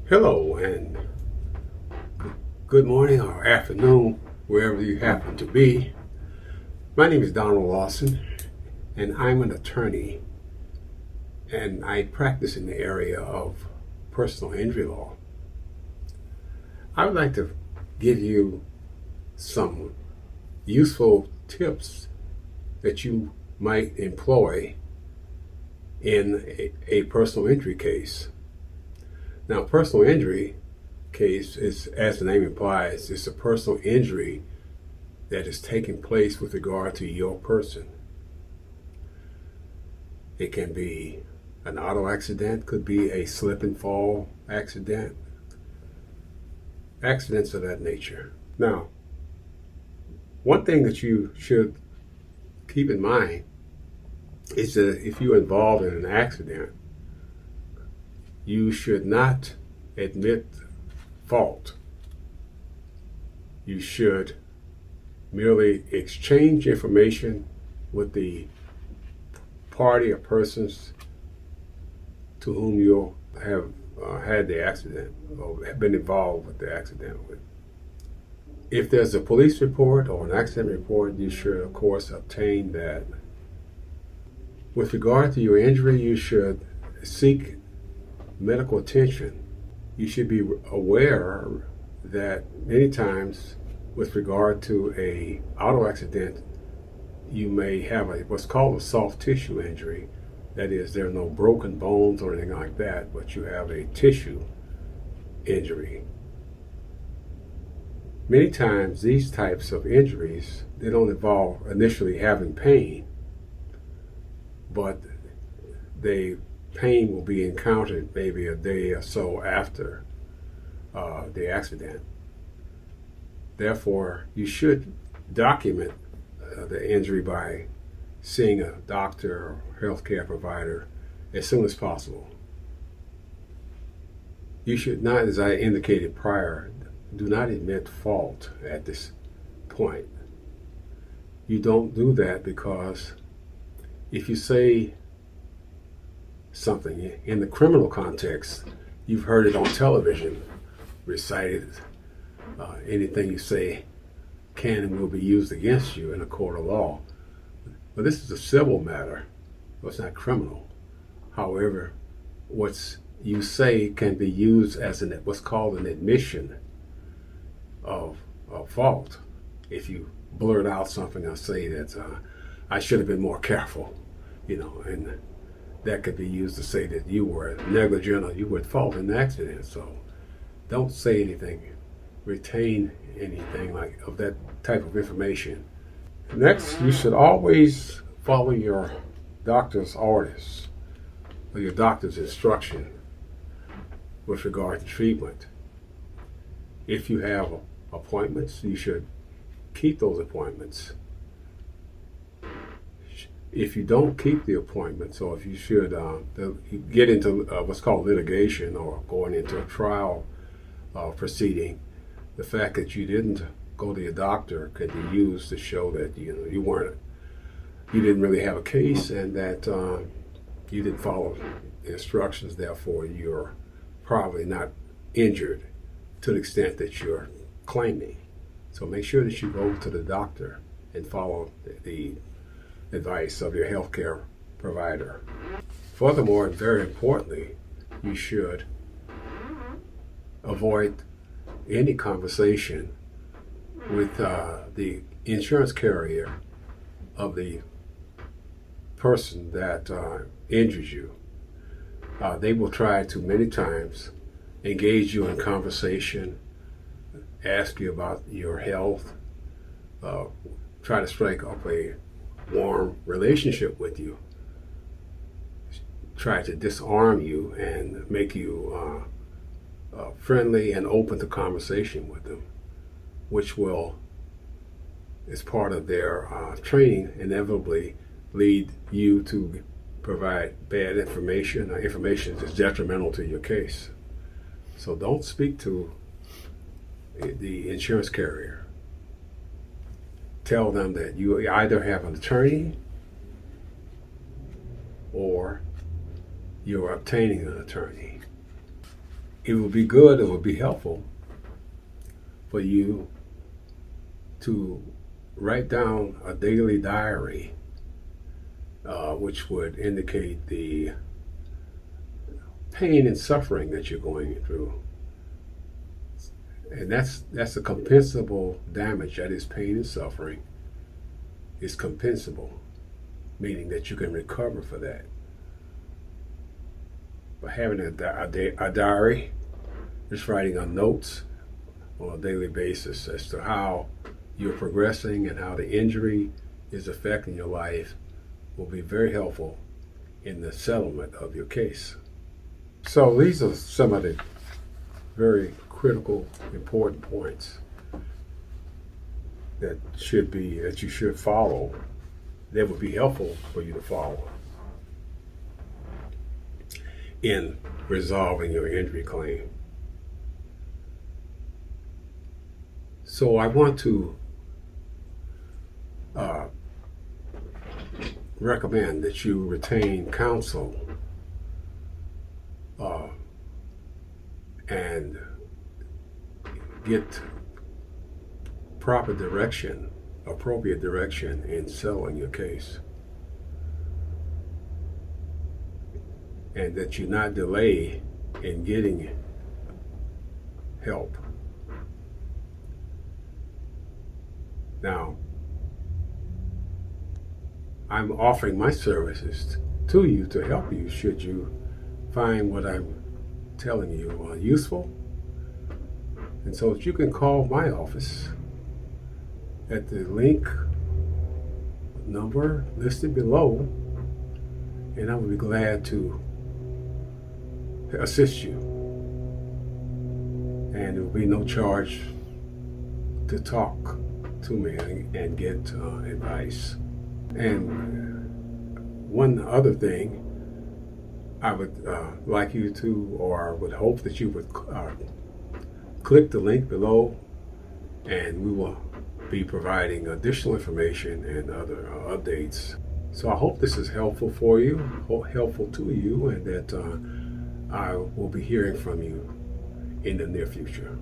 Hello and good morning or afternoon, wherever you happen to be. My name is Donald Lawson, and I'm an attorney, and I practice in the area of personal injury law. I would like to give you some useful tips that you might employ in a personal injury case. Now, personal injury case is, as the name implies, it's a personal injury that is taking place with regard to your person. It can be an auto accident, could be a slip and fall accident, accidents of that nature. Now, one thing that you should keep in mind is that if you're involved in an accident, you should not admit fault. You should merely exchange information with the party or persons to whom you have had the accident or have been involved with the accident with. If there's a police report or an accident report, you should, of course, obtain that. With regard to your injury, you should seek medical attention. You should be aware that many times with regard to a auto accident, you may have what's called a soft tissue injury. That is, there are no broken bones or anything like that, but you have a tissue injury. Many times these types of injuries, they don't involve initially having pain, but pain will be encountered maybe a day or so after the accident. Therefore, you should document the injury by seeing a doctor or healthcare provider as soon as possible. You should not, as I indicated prior, do not admit fault at this point. You don't do that because if you say something in the criminal context, you've heard it on television recited. Anything you say can and will be used against you in a court of law. But this is a civil matter, so it's not criminal. However, what you say can be used as what's called an admission of fault. If you blurt out something or say that I should have been more careful, and that could be used to say that you were negligent or you were at fault in the accident. So don't say anything, retain anything like of that type of information. Next, you should always follow your doctor's orders or your doctor's instruction with regard to treatment. If you have appointments, you should keep those appointments. If you don't keep the appointments, or if you should get into what's called litigation or going into a trial proceeding, the fact that you didn't go to your doctor could be used to show that you didn't really have a case, and that you didn't follow the instructions. Therefore, you're probably not injured to the extent that you're claiming. So make sure that you go to the doctor and follow the advice of your healthcare provider. Furthermore, and very importantly, you should avoid any conversation with the insurance carrier of the person that injures you. They will try to many times engage you in conversation, ask you about your health, try to strike up a warm relationship with you, try to disarm you and make you friendly and open to conversation with them, which will, as part of their training, inevitably lead you to provide bad information or information that's detrimental to your case. So don't speak to the insurance carrier. Tell them that you either have an attorney or you're obtaining an attorney. it would be good, it would be helpful for you to write down a daily diary, which would indicate the pain and suffering that you're going through. And that's a compensable damage. That is, pain and suffering is compensable, meaning that you can recover for that. By having a diary, just writing on notes on a daily basis as to how you're progressing and how the injury is affecting your life will be very helpful in the settlement of your case. So these are some of the very critical, important points that you should follow, that would be helpful for you to follow in resolving your injury claim. So I want to recommend that you retain counsel and get proper direction, appropriate direction in settling your case. And that you not delay in getting help. Now, I'm offering my services to you to help you should you find what I'm telling you useful. And so if you can call my office at the link number listed below, and I will be glad to assist you. And there will be no charge to talk to me and get advice. And one other thing I would like you to, or would hope that you would click the link below, and we will be providing additional information and other updates. So I hope this is helpful for you, helpful to you, and that I will be hearing from you in the near future.